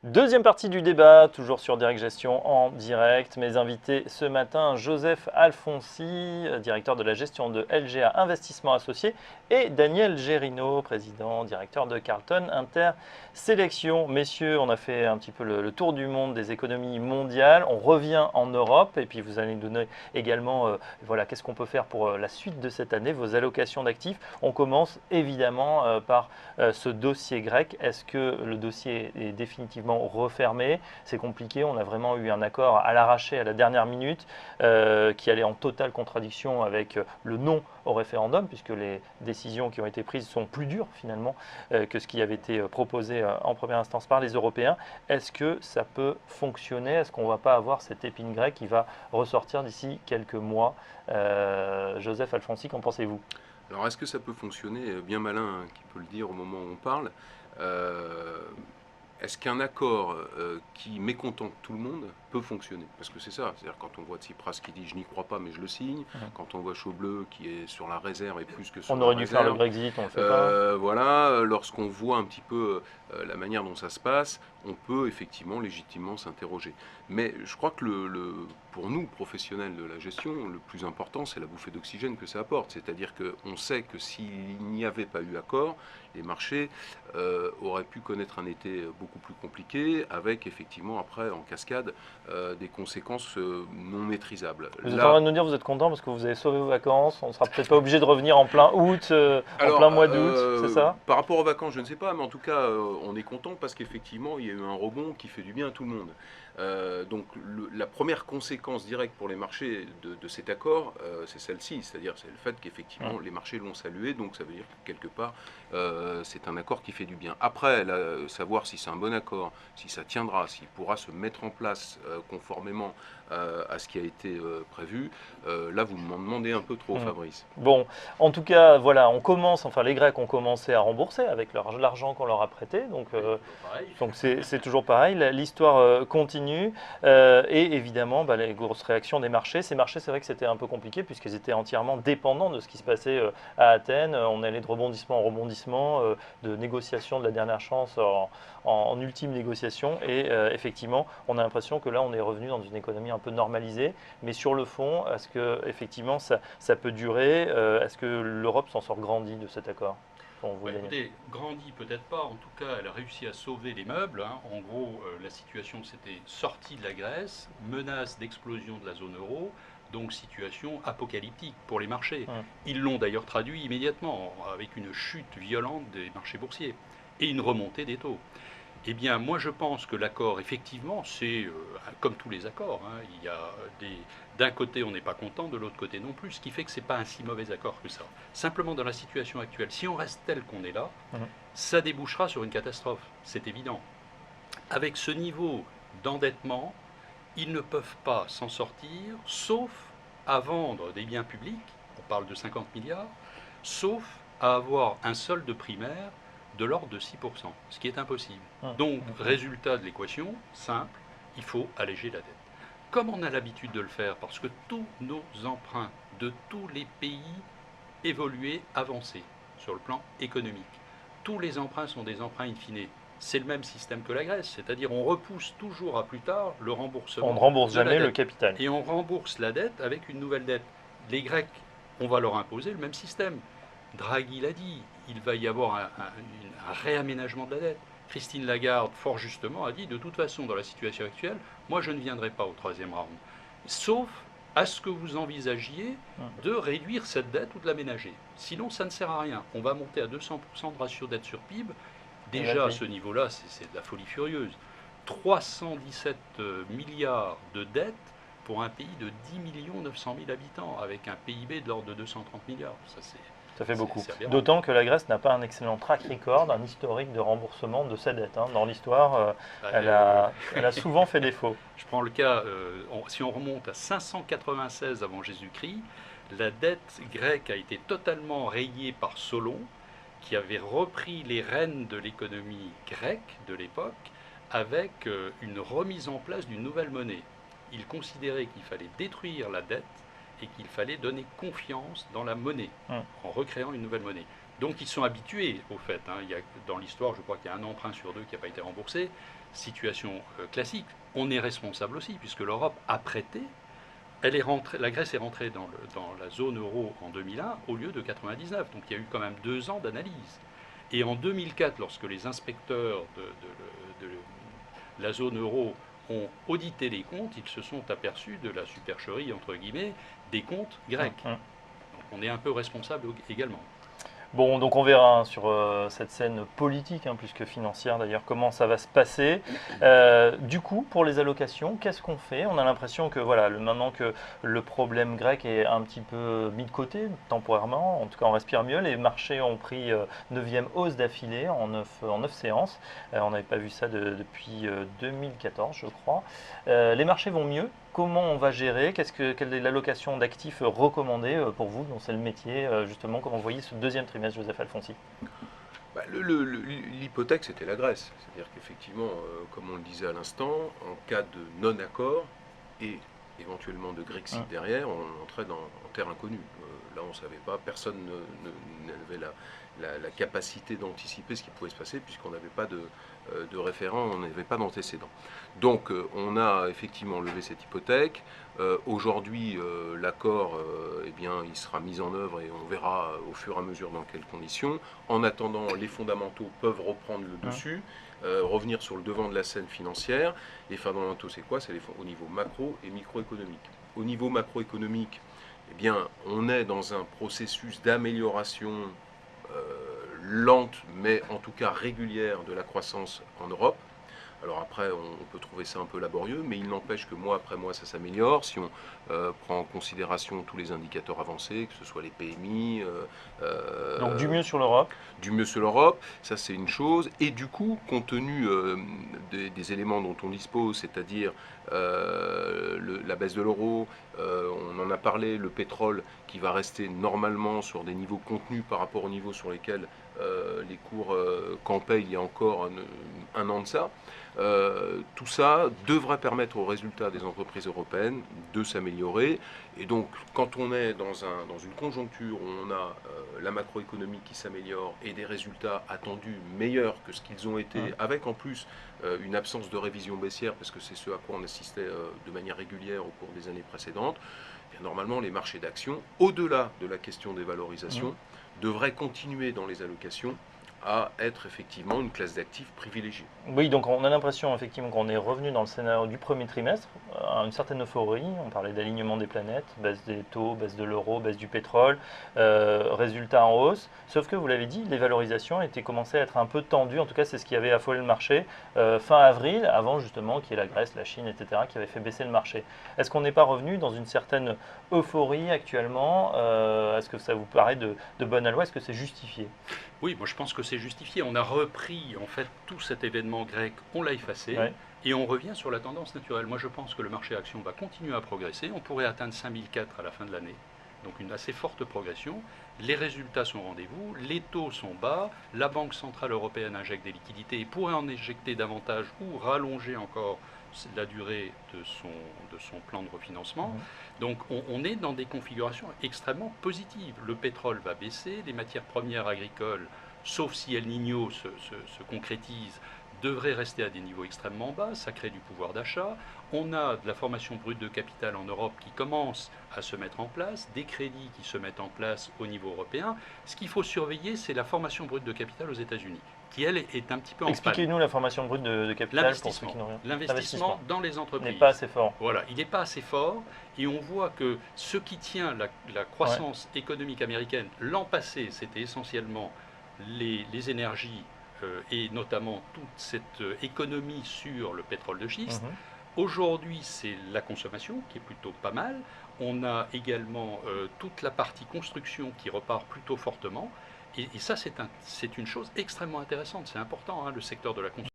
Deuxième partie du débat, toujours sur Direct Gestion en direct. Mes invités ce matin, Joseph Alfonsi, directeur de la gestion de LGA Investissement Associé, et Daniel Gérino, président, directeur de Carlton Intersélection. Messieurs, on a fait un petit peu le tour du monde des économies mondiales. On revient en Europe et puis vous allez nous donner également voilà, qu'est-ce qu'on peut faire pour la suite de cette année, vos allocations d'actifs. On commence évidemment par ce dossier grec. Est-ce que le dossier est définitivement refermé? C'est compliqué, on a vraiment eu un accord à l'arraché à la dernière minute qui allait en totale contradiction avec le non au référendum, puisque les décisions qui ont été prises sont plus dures finalement que ce qui avait été proposé en première instance par les Européens. Est-ce que ça peut fonctionner? Est-ce qu'on ne va pas avoir cette épine grecque qui va ressortir d'ici quelques mois? Joseph Alfonsi, qu'en pensez-vous? Alors, est-ce que ça peut fonctionner? Bien malin hein, qui peut le dire au moment où on parle. Euh, Est-ce qu'un accord qui mécontente tout le monde peut fonctionner? Parce que c'est ça, c'est-à-dire quand on voit Tsipras qui dit je n'y crois pas mais je le signe, quand on voit Chaubleu qui est sur la réserve et plus que sur On la aurait dû faire le réserve, Brexit, on ne le fait pas. voilà, lorsqu'on voit un petit peu la manière dont ça se passe, on peut effectivement légitimement s'interroger. Mais je crois que pour nous, professionnels de la gestion, le plus important, c'est la bouffée d'oxygène que ça apporte. C'est-à-dire qu'on sait que s'il n'y avait pas eu accord, les marchés auraient pu connaître un été beaucoup plus compliqué, avec effectivement après, en cascade, des conséquences non maîtrisables. Vous êtes en train de nous dire que vous êtes content parce que vous avez sauvé vos vacances, on ne sera peut-être pas obligé de revenir en plein août, en plein Alors, mois d'août, c'est ça? par rapport aux vacances, je ne sais pas, mais en tout cas, on est content parce qu'effectivement, il y a eu un rebond qui fait du bien à tout le monde. Donc, la première conséquence directe pour les marchés de cet accord, c'est celle-ci, c'est-à-dire c'est le fait qu'effectivement, les marchés l'ont salué, donc ça veut dire que quelque part, c'est un accord qui fait du bien. Après, savoir si c'est un bon accord, si ça tiendra, s'il pourra se mettre en place conformément à ce qui a été prévu, là, vous m'en demandez un peu trop, Fabrice. Bon, en tout cas, voilà, on commence, enfin les Grecs ont commencé à rembourser avec l'argent qu'on leur a prêté, donc c'est toujours pareil, l'histoire continue et évidemment bah, les grosses réactions des marchés. Ces marchés, c'est vrai que c'était un peu compliqué puisqu'ils étaient entièrement dépendants de ce qui se passait à Athènes. On allait de rebondissement en rebondissement, de négociation de la dernière chance en ultime négociation et effectivement, on a l'impression que là, on est revenu dans une économie un peu normalisée, mais sur le fond, est-ce que effectivement ça peut durer? Est-ce que l'Europe s'en sort grandie de cet accord? Bah, écoutez, grandit peut-être pas, en tout cas elle a réussi à sauver les meubles, hein. En gros, la situation s'était sortie de la Grèce, menace d'explosion de la zone euro, donc situation apocalyptique pour les marchés. Ils l'ont d'ailleurs traduit immédiatement avec une chute violente des marchés boursiers et une remontée des taux. Eh bien, moi je pense que l'accord, effectivement, c'est comme tous les accords, hein. Il y a d'un côté on n'est pas content, de l'autre côté non plus, ce qui fait que ce n'est pas un si mauvais accord que ça. Simplement dans la situation actuelle, si on reste tel qu'on est là, ça débouchera sur une catastrophe, c'est évident. Avec ce niveau d'endettement, ils ne peuvent pas s'en sortir, sauf à vendre des biens publics, on parle de 50 milliards, sauf à avoir un solde primaire de l'ordre de 6%, ce qui est impossible. Donc, résultat de l'équation, simple, il faut alléger la dette. Comme on a l'habitude de le faire, parce que tous nos emprunts de tous les pays évoluaient, avançaient sur le plan économique. Tous les emprunts sont des emprunts in fine. C'est le même système que la Grèce, c'est-à-dire on repousse toujours à plus tard le remboursement. On ne rembourse de la jamais le dette. capital. Et on rembourse la dette avec une nouvelle dette. Les Grecs, on va leur imposer le même système. Draghi l'a dit, il va y avoir un réaménagement de la dette. Christine Lagarde, fort justement, a dit de toute façon, dans la situation actuelle, moi je ne viendrai pas au troisième round. Sauf à ce que vous envisagiez de réduire cette dette ou de l'aménager. Sinon, ça ne sert à rien. On va monter à 200% de ratio dette sur PIB. Déjà, à ce niveau-là, c'est de la folie furieuse. 317 milliards de dettes pour un pays de 10 900 000 habitants, avec un PIB de l'ordre de 230 milliards. Ça fait beaucoup. D'autant que la Grèce n'a pas un excellent track record, un historique de remboursement de sa dette. Dans l'histoire, elle a souvent fait défaut. Je prends le cas, si on remonte à 596 avant Jésus-Christ, la dette grecque a été totalement rayée par Solon, qui avait repris les rênes de l'économie grecque de l'époque avec une remise en place d'une nouvelle monnaie. Il considérait qu'il fallait détruire la dette et qu'il fallait donner confiance dans la monnaie en recréant une nouvelle monnaie. Donc ils sont habitués au fait. Il y a, dans l'histoire, je crois qu'il y a un emprunt sur 2 qui n'a pas été remboursé. Situation classique. On est responsable aussi, puisque l'Europe a prêté. La Grèce est rentrée dans la zone euro en 2001 au lieu de 99. Donc il y a eu quand même 2 ans d'analyse. Et en 2004, lorsque les inspecteurs de la zone euro ont audité les comptes, ils se sont aperçus de la supercherie, entre guillemets, des comptes grecs. Donc on est un peu responsable également. Bon, donc on verra sur cette scène politique, plus que financière d'ailleurs, comment ça va se passer. Du coup, pour les allocations, qu'est-ce qu'on fait? On a l'impression que voilà, maintenant que le problème grec est un petit peu mis de côté temporairement, en tout cas on respire mieux, les marchés ont pris 9e hausse d'affilée en 9 séances. On n'avait pas vu ça depuis 2014, je crois. Les marchés vont mieux. Comment on va gérer? Quelle est l'allocation d'actifs recommandée pour vous, dont c'est le métier, justement, comment vous voyez ce deuxième trimestre, Joseph Alfonsi? L'hypothèque, c'était la Grèce. C'est-à-dire qu'effectivement, comme on le disait à l'instant, en cas de non-accord et éventuellement de Grexit derrière, on entrait en terre inconnue. Là, on ne savait pas, personne n'avait la capacité d'anticiper ce qui pouvait se passer, puisqu'on n'avait pas de référent, on n'avait pas d'antécédent. Donc, on a effectivement levé cette hypothèque. Aujourd'hui, l'accord, il sera mis en œuvre et on verra au fur et à mesure dans quelles conditions. En attendant, les fondamentaux peuvent reprendre le dessus, revenir sur le devant de la scène financière. Les fondamentaux, c'est quoi? C'est au niveau macro et microéconomique. Au niveau macroéconomique, on est dans un processus d'amélioration lente, mais en tout cas régulière de la croissance en Europe. Alors après, on peut trouver ça un peu laborieux, mais il n'empêche que mois après mois, ça s'améliore. Si on prend en considération tous les indicateurs avancés, que ce soit les PMI... Donc du mieux sur l'Europe. Du mieux sur l'Europe, ça c'est une chose. Et du coup, compte tenu des éléments dont on dispose, c'est-à-dire la baisse de l'euro, on en a parlé, le pétrole qui va rester normalement sur des niveaux contenus par rapport aux niveaux sur lesquels les cours campaient il y a encore un an de ça. Tout ça devrait permettre aux résultats des entreprises européennes de s'améliorer. Et donc, quand on est dans une conjoncture où on a la macroéconomie qui s'améliore et des résultats attendus meilleurs que ce qu'ils ont été, avec en plus une absence de révision baissière, parce que c'est ce à quoi on assistait de manière régulière au cours des années précédentes, normalement, les marchés d'actions, au-delà de la question des valorisations, devraient continuer dans les allocations à être effectivement une classe d'actifs privilégiée. Oui, donc on a l'impression effectivement qu'on est revenu dans le scénario du premier trimestre, à une certaine euphorie. On parlait d'alignement des planètes, baisse des taux, baisse de l'euro, baisse du pétrole, résultats en hausse. Sauf que vous l'avez dit, les valorisations étaient commencées à être un peu tendues. En tout cas, c'est ce qui avait affolé le marché fin avril, avant justement qu'il y ait la Grèce, la Chine, etc., qui avait fait baisser le marché. Est-ce qu'on n'est pas revenu dans une certaine euphorie actuellement? Est-ce que ça vous paraît de bonne aloi? Est-ce que c'est justifié? Oui, moi je pense que c'est justifié. On a repris en fait tout cet événement grec, on l'a effacé et on revient sur la tendance naturelle. Moi je pense que le marché action va continuer à progresser. On pourrait atteindre 5004 à la fin de l'année, donc une assez forte progression. Les résultats sont au rendez-vous, les taux sont bas, la Banque Centrale Européenne injecte des liquidités et pourrait en injecter davantage ou rallonger encore la durée de son plan de refinancement. Donc on est dans des configurations extrêmement positives. Le pétrole va baisser, les matières premières agricoles, sauf si El Niño se concrétise, devraient rester à des niveaux extrêmement bas, ça crée du pouvoir d'achat. On a de la formation brute de capital en Europe qui commence à se mettre en place, des crédits qui se mettent en place au niveau européen. Ce qu'il faut surveiller, c'est la formation brute de capital aux États-Unis, qui elle est un petit peu en panne. Expliquez-nous la formation brute de capital pour ceux qui n'ont rien. L'investissement dans les entreprises n'est pas assez fort. Voilà, il n'est pas assez fort et on voit que ce qui tient la croissance économique américaine l'an passé, c'était essentiellement les énergies et notamment toute cette économie sur le pétrole de schiste. Aujourd'hui, c'est la consommation qui est plutôt pas mal. On a également toute la partie construction qui repart plutôt fortement. Et ça, c'est une chose extrêmement intéressante. C'est important, le secteur de la construction.